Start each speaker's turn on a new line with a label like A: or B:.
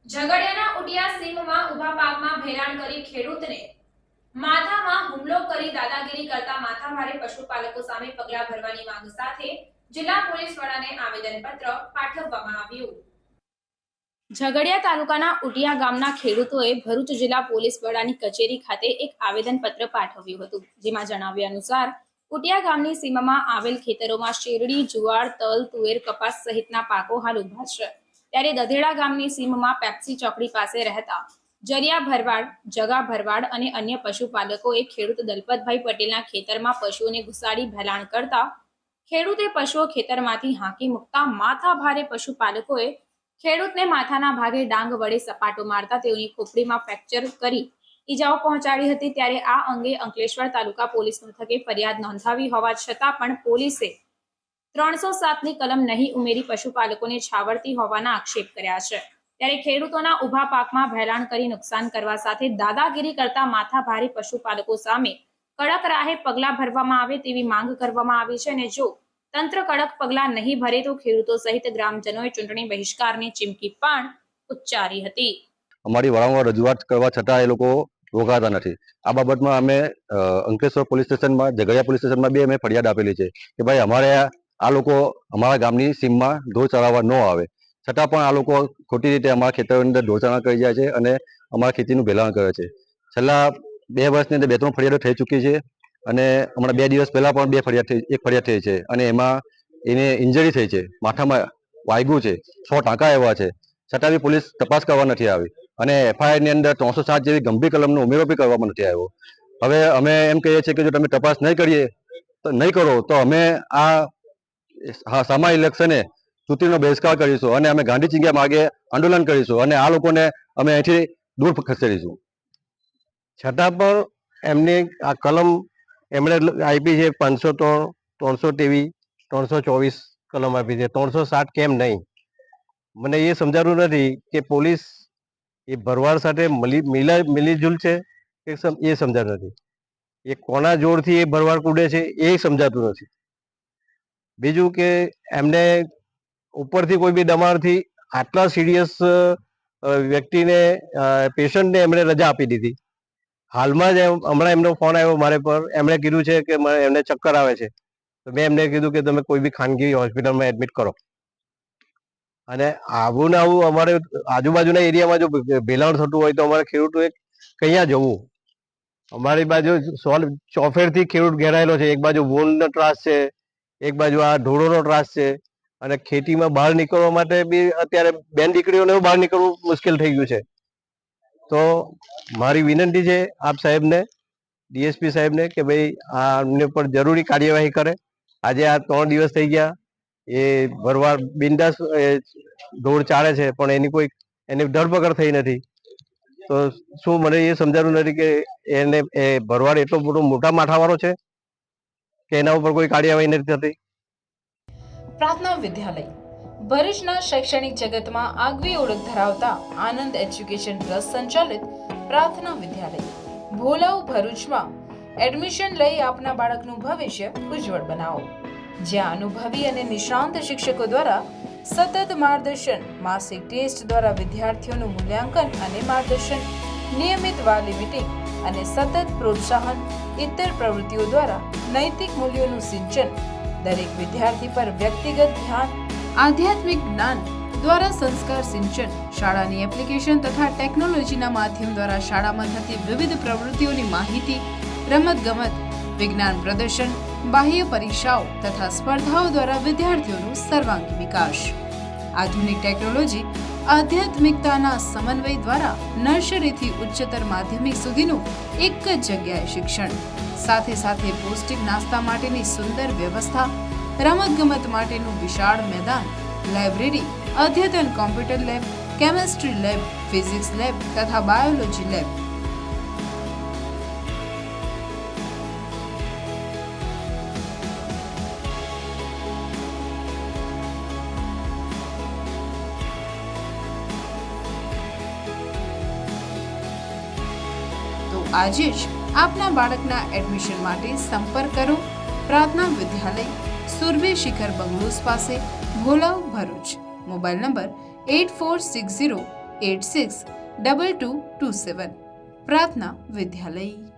A: ઝઘડિયાના ઉટિયા સીમમાં ઊભા પાકમાં ભેરાણ કરી ખેડૂતને માથામાં હુમલો કરી દાદાગીરી કરતા માથાભારે પશુપાલકો સામે પગલાં ભરવાની માંગ સાથે જિલ્લા પોલીસ વડાને આવેદનપત્ર પાઠવવામાં આવ્યું। ઝઘડિયા તાલુકાના ઉટિયા ગામના ખેડૂતોએ ભરૂચ જિલ્લા પોલીસ વડાની કચેરી ખાતે એક આવેદનપત્ર પાઠવ્યું હતું, જેમાં જણાવ્યા અનુસાર ઉટિયા ગામની સીમામાં આવેલ ખેતરોમાં શેરડી, જુવાર, તલ, તુવેર, કપાસ સહિતના પાકો હાલ ઉભા છે। ત્યારે દધેડા ગામની સીમમાં પેપ્સી ચોકડી પાસે રહેતા જરિયા ભરવાડ, જગા ભરવાડ અને અન્ય પશુપાલકોએ ખેડૂત દલપતભાઈ પટેલના ખેતરમાં પશુઓને ઘુસાડી ભેલાણ કરતા ખેડૂતે પશુઓ ખેતરમાંથી હાંકી મૂકતા માથા ભારે પશુપાલકોએ ખેડૂતને માથાના ભાગે ડાંગ વડે સપાટો મારતા તેઓની ખોપડીમાં ફ્રેક્ચર કરી ઈજાઓ પહોંચાડી હતી। ત્યારે આ અંગે અંકલેશ્વર તાલુકા પોલીસ મથકે ફરિયાદ નોંધાવી હોવા છતાં પણ પોલીસે 307ની કલમ નહીં ઉમેરી પશુપાલકોને છાવરતી હોવાના આક્ષેપ કર્યા છે। ત્યારે ખેડૂતોના ઊભા પાકમાં ભેલાણ કરી નુકસાન કરવા સાથે દાદાગીરી કરતા માથાભારે પશુપાલકો સામે કડક રાહે પગલાં ભરવામાં આવે તેવી માંગ કરવામાં આવી છે અને જો તંત્ર કડક પગલાં નહીં ભરે તો ખેડૂતો સહિત ગ્રામજનોએ ચૂંટણી બહિષ્કારની ચીમકી પણ ઉચ્ચારી હતી।
B: અમારી વારંવાર રજૂઆત કરવા છતાં એ લોકો રોકાતા નથી। આ બાબતમાં અમે અંકલેશ્વર પોલીસ સ્ટેશનમાં, ઝઘડિયા પોલીસ સ્ટેશનમાં બી અમે ફરિયાદ આપેલી છે કે ભાઈ અમારે આ લોકો અમારા ગામની સીમમાં ઢોર ચરાવવા ન આવે, છતાં પણ આ લોકો ખોટી રીતે અમારા ખેતરોની અંદર ઢોર ચરાવણ કરી જાય છે અને અમારા ખેતીનું ભેલાણ કરે છે। છેલ્લા 2 વર્ષની અંદર 2-3 ફરિયાદો થઈ ચૂકી છે અને હમણાં 2 દિવસ પહેલા પણ એક ફરિયાદ થઈ છે અને એમાં એને ઇન્જરી થઈ છે, માથામાં વાગ્યું છે, 100 ટાંકા આવ્યા છે, છતાં બી પોલીસ તપાસ કરવા નથી આવી અને એફઆઈઆરની અંદર 307 જેવી ગંભીર કલમનો ઉમેરો બી કરવામાં નથી આવ્યો। હવે અમે એમ કહીએ છીએ કે જો તમે તપાસ નહીં કરો તો અમે આ સામા ઇલેક્શને ચૂંટણીનો બહિષ્કાર કરીશું અને અમે ગાંધી ચિંધ્યા માર્ગે આંદોલન કરીશું અને આ લોકોને અમે અહીંથી દૂર ખસેડીશું।
C: છતાં પણ એમને આ કલમ એમણે આપી છે 503, 323, 324 કલમ આપી છે, 307 કેમ નહીં? મને એ સમજાતું નથી કે પોલીસ એ ભરવાડ સાથે મિલીજુલ છે કે એ સમજાતું નથી। એ કોના જોરથી એ ભરવાડ કૂદે છે એ સમજાતું નથી। બીજું કે એમને ઉપરથી કોઈ બી દબાણથી આટલા સિરિયસ વ્યક્તિને, પેશન્ટને એમણે રજા આપી દીધી। હાલમાં જ હમણાં એમનો ફોન આવ્યો મારે પર, એમણે કીધું છે કે એમને ચક્કર આવે છે, તો મેં એમને કીધું કે તમે કોઈ બી ખાનગી હોસ્પિટલમાં એડમિટ કરો। અને આવું ને આવું અમારે આજુબાજુના એરિયામાં જો ભેલાણ થતું હોય તો અમારે ખેડૂતોએ કયા જવું? અમારી બાજુ ચોફેરથી ખેડૂત ઘેરાયેલો છે, એક બાજુ વોલનો ત્રાસ છે, એક બાજુ આ ઢોરોનો ત્રાસ છે અને ખેતીમાં બહાર નીકળવા માટે બી અત્યારે બેન દીકરીઓને બહાર નીકળવું મુશ્કેલ થઈ ગયું છે। તો મારી વિનંતી છે આપ સાહેબને, ડીએસપી સાહેબને કે ભાઈ આમને પર જરૂરી કાર્યવાહી કરે। આજે આ 3 દિવસ થઈ ગયા, એ ભરવાડ બિંદાસ ઢોર ચારે છે પણ એની ધરપકડ થઈ નથી। તો શું મને એ સમજાતું નથી કે એ ભરવાડ એટલો મોટા માથાવાળો છે કે એના ઉપર કોઈ કાર્યવાહી નથી થતી।
D: પ્રાર્થના વિદ્યાલય ભરૂચના શૈક્ષણિક જગતમાં આગવી ઓળખ ધરાવતા આનંદ એજ્યુકેશન ટ્રસ્ટ સંચાલિત પ્રાર્થના વિદ્યાલય ભોલાવ ભરૂચમાં એડમિશન લઈ આપના બાળકનું ભવિષ્ય ઉજ્જવળ બનાવો। જ્યાં અનુભવી અને નિષ્ણાંત શિક્ષકો દ્વારા સતત માર્ગદર્શન, માસિક ટેસ્ટ દ્વારા વિદ્યાર્થીઓનું મૂલ્યાંકન અને માર્ગદર્શન, નિયમિત વાલી મીટિંગ અને સતત પ્રોત્સાહન, ઇતર પ્રવૃત્તિઓ દ્વારા નૈતિક મૂલ્યોનું સિંચન, દરેક વિદ્યાર્થી પર વ્યક્તિગત ધ્યાન, આધ્યાત્મિક જ્ઞાન દ્વારા સંસ્કાર સિંચન, શાળાની એપ્લિકેશન તથા ટેકનોલોજીના માધ્યમ દ્વારા શાળામાં થતી વિવિધ પ્રવૃત્તિઓની માહિતી, રમતગમત, વિજ્ઞાન પ્રદર્શન, બાહ્ય પરીક્ષાઓ તથા સ્પર્ધાઓ દ્વારા વિદ્યાર્થીઓનું સર્વાંગી વિકાસ, આધુનિક ટેકનોલોજી, આધ્યાત્મિકતાના સમન્વય દ્વારા નર્સરીથી ઉચ્ચતર માધ્યમિક સુધીનું એક જ જગ્યાએ શિક્ષણ, સાથે સાથે પૌષ્ટિક નાસ્તા માટેની સુંદર વ્યવસ્થા, રમતગમત માટેનું વિશાળ મેદાન, લાઇબ્રેરી, અદ્યતન computer lab, chemistry lab, physics lab તથા બાયોલોજી લેબ, તો આજે જ આપના બાળકના એડમિશન માટે સંપર્ક કરો પ્રાર્થના વિદ્યાલય, સુરભી શિખર બંગલોઝ પાસે, ભોલાવ, ભરૂચ। Mobile number 8460 862227. પ્રાર્થના વિદ્યાલય.